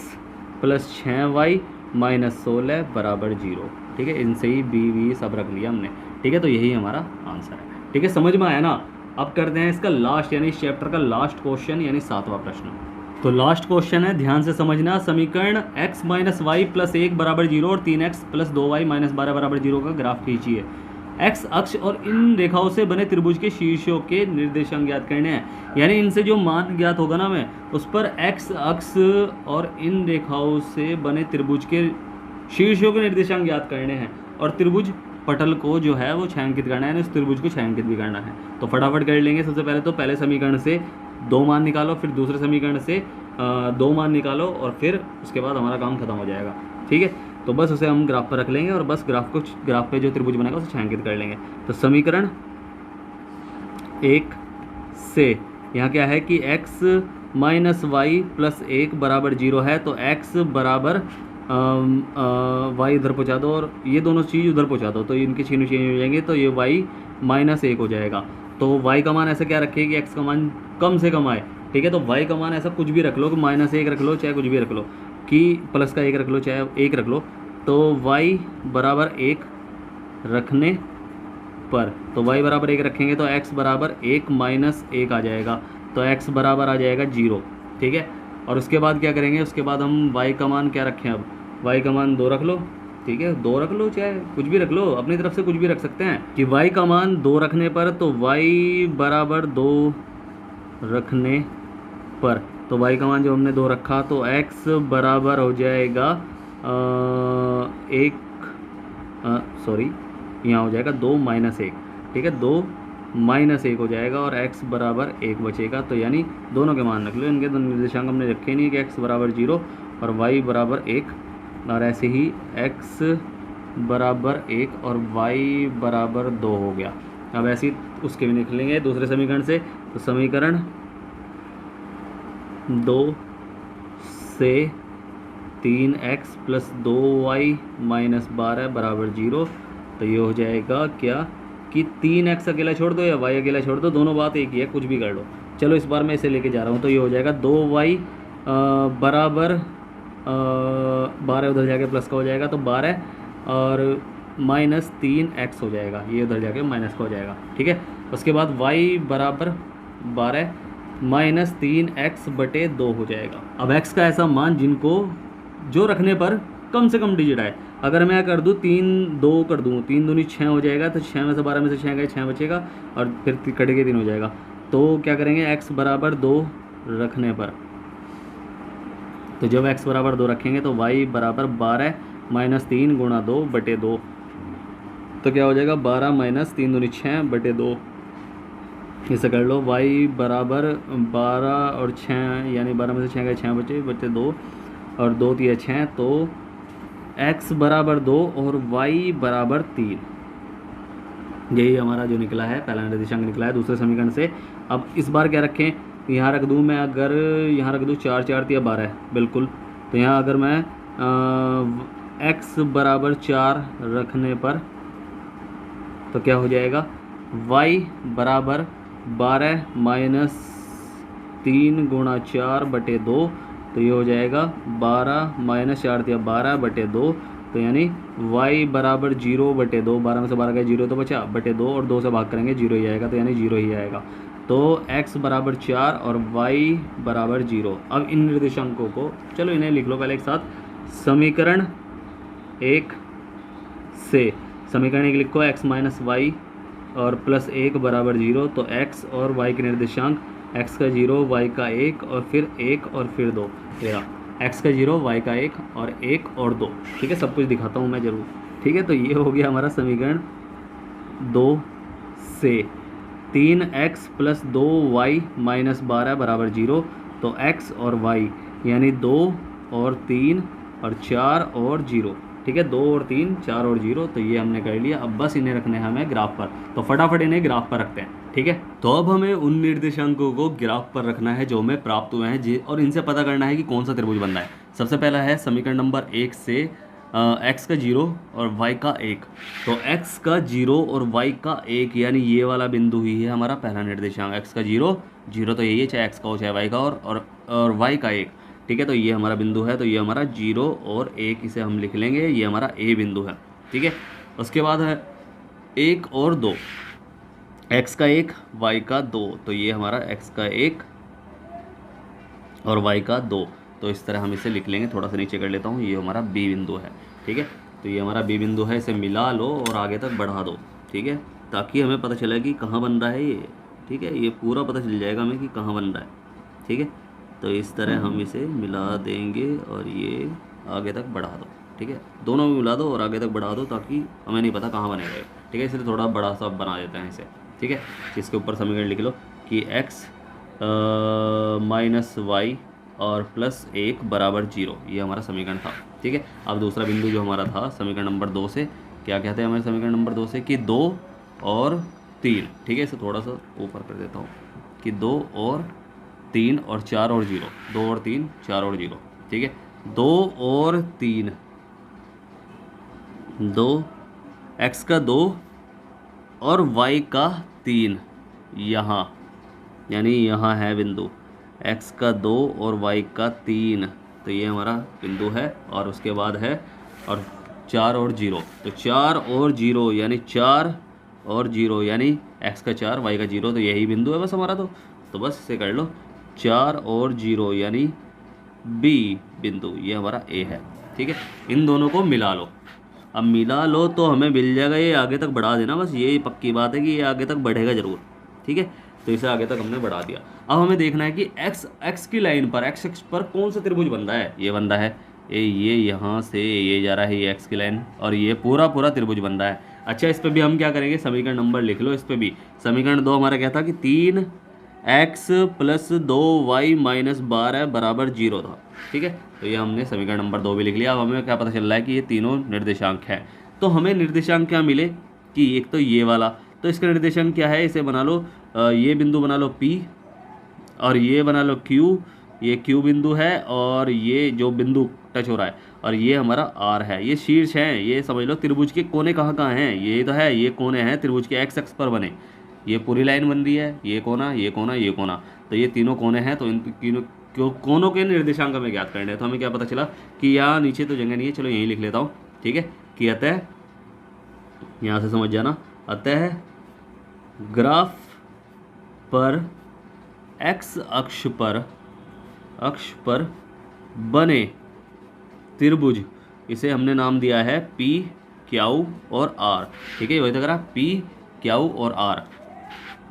Speaker 1: प्लस 6y माइनस 16 बराबर 0, ठीक है। इनसे ही B सब रख लिया हमने, ठीक है। तो यही हमारा आंसर है, ठीक है। समझ में आया ना। अब करते हैं इसका लास्ट यानी इस चैप्टर का लास्ट क्वेश्चन यानी 7वां प्रश्न। तो लास्ट क्वेश्चन है, ध्यान से समझना। समीकरण x माइनस वाई प्लस 1 बराबर 0 और 3x प्लस 2y माइनस 12 बराबर 0 का ग्राफ खींचिए। x अक्ष और इन रेखाओं से बने त्रिभुज के शीर्षों के निर्देशांक ज्ञात करने हैं। यानी इनसे जो मान ज्ञात होगा ना मैं उस पर x अक्ष और इन रेखाओं से बने त्रिभुज के शीर्षों के निर्देशांक ज्ञात करने हैं, और त्रिभुज पटल को जो है वो छायांकित करना है, यानी उस त्रिभुज को छायांकित भी करना है। तो फटाफट कर लेंगे। सबसे पहले तो पहले समीकरण से 2 मान निकालो, फिर दूसरे समीकरण से 2 मान निकालो, और फिर उसके बाद हमारा काम खत्म हो जाएगा, ठीक है। तो बस उसे हम ग्राफ पर रख लेंगे और बस ग्राफ पे जो त्रिभुज बनेगा उसे छायांकित कर लेंगे। तो समीकरण 1 से यहाँ क्या है कि x माइनस वाई प्लस 1 बराबर 0 है, तो x बराबर वाई इधर पहुँचा दो और ये दोनों चीज़ उधर पहुँचा दो, तो इनके छीन छीन हो जाएंगे, तो ये y माइनस 1 हो जाएगा। तो y का मान ऐसा क्या रखें कि x का मान कम से कम आए, ठीक है। तो y का मान ऐसा कुछ भी रख लो कि -1 रख लो, चाहे कुछ भी रख लो, कि प्लस का 1 रख लो, चाहे 1 रख लो। तो y बराबर 1 रखने पर, तो y बराबर 1 रखेंगे तो x बराबर 1 माइनस 1 आ जाएगा, तो x बराबर आ जाएगा 0, ठीक है। और उसके बाद क्या करेंगे, उसके बाद हम y का मान क्या रखें, अब y का मान 2 रख लो, ठीक है, 2 रख लो, चाहे कुछ भी रख लो, अपनी तरफ से कुछ भी रख सकते हैं कि y का मान 2 रखने पर, तो y बराबर 2 रखने पर, तो y का मान जो हमने 2 रखा तो x बराबर हो जाएगा एक, सॉरी यहाँ हो जाएगा 2 माइनस 1, ठीक है, 2 माइनस 1 हो जाएगा और x बराबर 1 बचेगा। तो यानी दोनों के मान रख लो, इनके तो निर्देशांक हमने रखे नहीं कि x बराबर 0 और y बराबर 1, और ऐसे ही x बराबर 1 और y बराबर 2 हो गया। अब ऐसे ही उसके भी निकलेंगे दूसरे समीकरण से, तो समीकरण 2 से 3x प्लस 2y माइनस 12 बराबर 0, तो ये हो जाएगा क्या कि 3x अकेला छोड़ दो या y अकेला छोड़ दो, दोनों बात एक ही है, कुछ भी कर लो। चलो इस बार मैं इसे लेके जा रहा हूँ, तो ये हो जाएगा 2y बराबर 12 उधर जाके प्लस का हो जाएगा, तो 12 और माइनस 3x हो जाएगा, ये उधर जाके माइनस का हो जाएगा, ठीक है। उसके बाद y बराबर 12 माइनस 3x बटे 2 हो जाएगा। अब x का ऐसा मान जिनको जो रखने पर कम से कम डिजिट आए, अगर मैं कर दूँ 3 2 कर दूँ, 3 दूनी 6 हो जाएगा, तो 6 में से 12 में से 6 गए, 6 बचेगा और फिर कट के 3 हो जाएगा। तो क्या करेंगे, x बराबर 2 रखने पर, तो जब x बराबर 2 रखेंगे तो y बराबर 12 माइनस 3 गुणा 2 बटे 2, तो क्या हो जाएगा 12 माइनस 3 दूनी 6 बटे 2, इसे कर लो। y बराबर 12 और 6 यानी 12 में से 6 गए, 6 बचे 2 और 2 3 6, तो x बराबर 2 और y बराबर 3, यही हमारा जो निकला है, पहला निर्देशांक निकला है दूसरे समीकरण से। अब इस बार क्या रखें, यहाँ रख दूँ मैं, अगर यहाँ रख दूँ 4 4 या 12 बिल्कुल, तो यहाँ अगर मैं x बराबर 4 रखने पर, तो क्या हो जाएगा y बराबर 12 माइनस 3 गुणा 4 बटे 2, तो ये हो जाएगा 12 माइनस 4 या 12 बटे 2, तो यानी y बराबर 0 बटे 2, 12 में से 12 गए 0 तो बचा, बटे 2 और 2 से भाग करेंगे 0 ही आएगा, तो यानी 0 ही आएगा। तो x बराबर 4 और y बराबर 0। अब इन निर्देशांकों को चलो इन्हें लिख लो पहले एक साथ। समीकरण 1 से समीकरण 1 लिखो, x माइनस वाई और प्लस 1 बराबर 0, तो x और y के निर्देशांक, x का 0 y का 1 और फिर 1 और फिर 2, तेरा x का 0 y का 1 और 1 और 2, ठीक है, सब कुछ दिखाता हूँ मैं ज़रूर, ठीक है। तो ये हो गया हमारा समीकरण 2 से 3x प्लस 2y माइनस 12 बराबर 0, तो x और y यानी 2 और 3 और 4 और 0, ठीक है, 2 और 3 4 और 0, तो ये हमने कर लिया। अब बस इन्हें रखने हैं हमें ग्राफ पर, तो फटाफट इन्हें ग्राफ पर रखते हैं, ठीक है। तो अब हमें उन निर्देशांकों को ग्राफ पर रखना है जो हमें प्राप्त हुए हैं जी, और इनसे पता करना है कि कौन सा त्रिभुज बन रहा है। सबसे पहला है समीकरण नंबर 1 से x का 0 और y का 1, तो x का 0 और y का 1 यानी ये वाला बिंदु ही है हमारा पहला निर्देशांक। x का 0 0 तो यही है, चाहे x का हो चाहे y का, और y का 1, ठीक है, तो ये हमारा बिंदु है, तो ये हमारा 0 और 1 इसे हम लिख लेंगे, ये हमारा a बिंदु है, ठीक है। उसके बाद है 1 और 2, x का 1 y का 2, तो ये हमारा x का 1 और y का 2, तो इस तरह हम इसे लिख लेंगे। थोड़ा सा नीचे कर लेता हूँ, ये हमारा b बिंदु है, ठीक है। तो ये हमारा b बिंदु है, इसे मिला लो और आगे तक बढ़ा दो, ठीक है, ताकि हमें पता चले कि कहाँ बन रहा है ये, ठीक है, ये पूरा पता चल जाएगा हमें कि कहाँ बन रहा है, ठीक है। तो इस तरह हम इसे मिला देंगे और ये आगे तक बढ़ा दो, ठीक है, दोनों में मिला दो और आगे तक बढ़ा दो, ताकि हमें नहीं पता कहाँ बनेगा, ठीक है, इसलिए थोड़ा बड़ा सा बना देते हैं इसे, ठीक है। इसके ऊपर समीकरण लिख लो कि x माइनस वाई और प्लस 1 बराबर 0, ये हमारा समीकरण था, ठीक है। अब दूसरा बिंदु जो हमारा था समीकरण नंबर 2 से, क्या कहते हैं हमारे समीकरण नंबर 2 से कि 2 और 3, ठीक है, इसे थोड़ा सा ऊपर कर देता हूँ कि 2 और 3 और 4 और 0, 2 और 3 4 और 0, ठीक है, 2 और 3, 2 x का 2 और y का 3, यहाँ यानी यहाँ है बिंदु, x का 2 और y का 3, तो ये हमारा बिंदु है। और उसके बाद है और 4 और 0, तो 4 और 0 यानी 4 और 0 यानी x का 4 y का 0, तो यही बिंदु है बस हमारा। तो बस इसे कर लो, 4 और 0 यानी b बिंदु, ये हमारा a है, ठीक है, इन दोनों को मिला लो। अब मिला लो तो हमें मिल जाएगा, ये आगे तक बढ़ा देना, बस ये पक्की बात है कि ये आगे तक बढ़ेगा ज़रूर। ठीक है, तो इसे आगे तक हमने बढ़ा दिया। अब हमें देखना है कि एक्स की लाइन पर, एक्स एक्स पर कौन सा त्रिभुज बन रहा है। ये बन रहा है, ये यहाँ से ये जा रहा है, ये एक्स की लाइन, और ये पूरा पूरा त्रिभुज बन रहा है। अच्छा, इस पर भी हम क्या करेंगे, समीकरण नंबर लिख लो। इस पर भी समीकरण 2 हमारा क्या था कि 3x + 2y - 12 = 0 था। ठीक है, तो ये हमने समीकरण नंबर 2 भी लिख लिया। अब हमें क्या पता चल रहा है कि ये तीनों निर्देशांक हैं। तो हमें निर्देशांक क्या मिले कि एक तो ये वाला, तो इसका निर्देशांक क्या है, इसे बना लो, ये बिंदु बना लो P, और ये बना लो Q, ये Q बिंदु है, और ये जो बिंदु टच हो रहा है, और ये हमारा R है। ये शीर्ष हैं, ये समझ लो त्रिभुज के कोने कहाँ कहाँ हैं, ये तो है, ये कोने हैं त्रिभुज के एक्स एक्स पर बने। ये पूरी लाइन बन रही है, ये कोना, ये कोना, ये कोना, तो ये तीनों कोने हैं। तो इन तीनों कोनों के निर्देशांक हमें ज्ञात करने हैं। तो हमें क्या पता चला कि यहाँ नीचे तो जगह नहीं है, चलो यहीं लिख लेता हूँ। ठीक है, कि अतः, यहाँ से समझ जाना, अतः ग्राफ पर एक्स अक्ष पर बने त्रिभुज, इसे हमने नाम दिया है P, Q और R। ठीक है, वही तो करा, P, Q और R।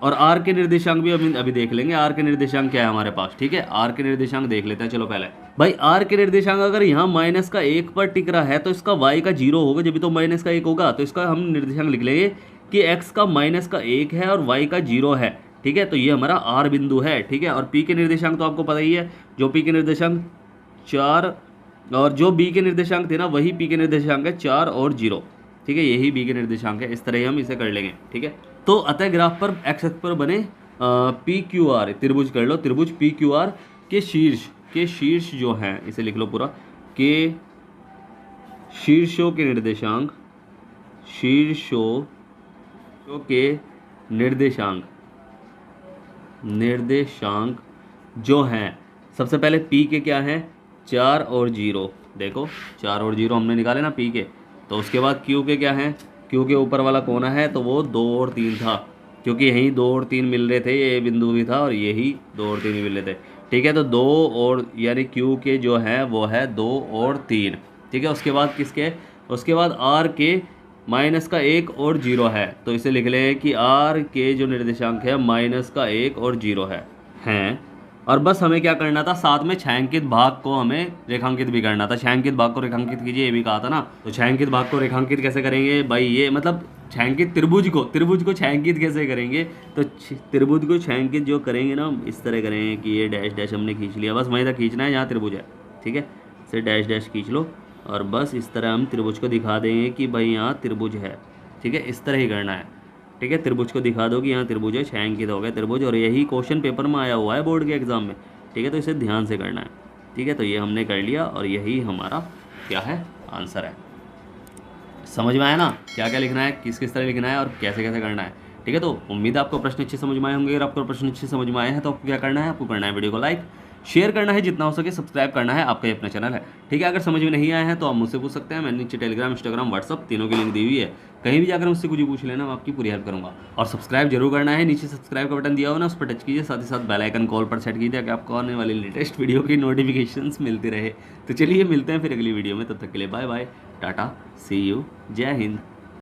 Speaker 1: और R के निर्देशांक भी अभी देख लेंगे। R के निर्देशांक क्या है हमारे पास। ठीक है, R के निर्देशांक देख लेते हैं। चलो पहले भाई, R के निर्देशांक अगर यहाँ -1 पर टिक रहा है तो इसका Y का 0 होगा, जब भी तो -1 होगा। तो इसका हम निर्देशांक लिख लेंगे कि x का -1 है और y का 0 है। ठीक है, तो ये हमारा R बिंदु है। ठीक है, और P के निर्देशांक तो आपको पता ही है, जो P के निर्देशांक 4, और जो B के निर्देशांक थे ना, वही P के निर्देशांक है 4 और 0। ठीक है, यही B के निर्देशांक है। इस तरह ही हम इसे कर लेंगे। ठीक है, तो अतः ग्राफ पर एक्स अक्ष पर बने PQR त्रिभुज कर लो, त्रिभुज PQR के शीर्ष जो हैं, इसे लिख लो पूरा, के शीर्षों के निर्देशांक, शीर्षों के निर्देशांक जो हैं, सबसे पहले P के क्या हैं, 4 और 0। देखो 4 और 0 हमने निकाले ना P के। तो उसके बाद Q के क्या हैं, Q के ऊपर वाला कोना है, तो वो 2 और 3 था, क्योंकि यहीं 2 और 3 मिल रहे थे, ये बिंदु भी था और यही 2 और 3 मिल रहे थे। ठीक है, तो 2 और यानी Q के जो है वो है 2 और 3। ठीक है, उसके बाद किसके, उसके बाद R के -1 और 0 है। तो इसे लिख लें कि R के जो निर्देशांक है -1 और 0 हैं। और बस हमें क्या करना था, साथ में छायांकित भाग को हमें रेखांकित भी करना था। छायांकित भाग को रेखांकित कीजिए, ये भी कहा था ना। तो छायांकित भाग को रेखांकित कैसे करेंगे भाई, ये मतलब छायांकित त्रिभुज को छायांकित कैसे करेंगे। तो त्रिभुज को छायांकित जो करेंगे ना, इस तरह करेंगे कि ये डैश डैश हमने खींच लिया, बस वहीं तक खींचना है जहाँ त्रिभुज है। ठीक है, इसे डैश डैश खींच लो, और बस इस तरह हम त्रिभुज को दिखा देंगे कि भाई यहाँ त्रिभुज है। ठीक है, इस तरह ही करना है। ठीक है, त्रिभुज को दिखा दो कि यहाँ त्रिभुज है, छायांकित हो गया त्रिभुज, और यही क्वेश्चन पेपर में आया हुआ है बोर्ड के एग्जाम में। ठीक है, तो इसे ध्यान से करना है। ठीक है, तो ये हमने कर लिया, और यही हमारा क्या है, आंसर है। समझ में आया ना, क्या क्या लिखना है, किस किस तरह लिखना है और कैसे कैसे करना है। ठीक है, तो उम्मीद है आपको प्रश्न अच्छे समझ में आए होंगे। अगर आपको प्रश्न अच्छे समझ में आए हैं तो आपको क्या करना है, आपको करना है वीडियो को लाइक, शेयर करना है, जितना हो सके सब्सक्राइब करना है, आपका ये अपना चैनल है। ठीक है, अगर समझ में नहीं आया है तो आप मुझसे पूछ सकते हैं। मैंने नीचे टेलीग्राम, इंस्टाग्राम, व्हाट्सअप तीनों की लिंक दी हुई है, कहीं भी जाकर मुझसे कुछ पूछ लेना, मैं आपकी पूरी हेल्प करूँगा। और सब्सक्राइब जरूर करना है, नीचे सब्सक्राइब का बटन दिया हो ना, उस पर टच कीजिए, साथ ही साथ बेल आइकन कॉल पर सेट कीजिए, ताकि आपको आने वाली लेटेस्ट वीडियो की नोटिफिकेशंस मिलती रहे। तो चलिए मिलते हैं फिर अगली वीडियो में, तब तक के लिए bye bye, tata, see you, जय हिंद।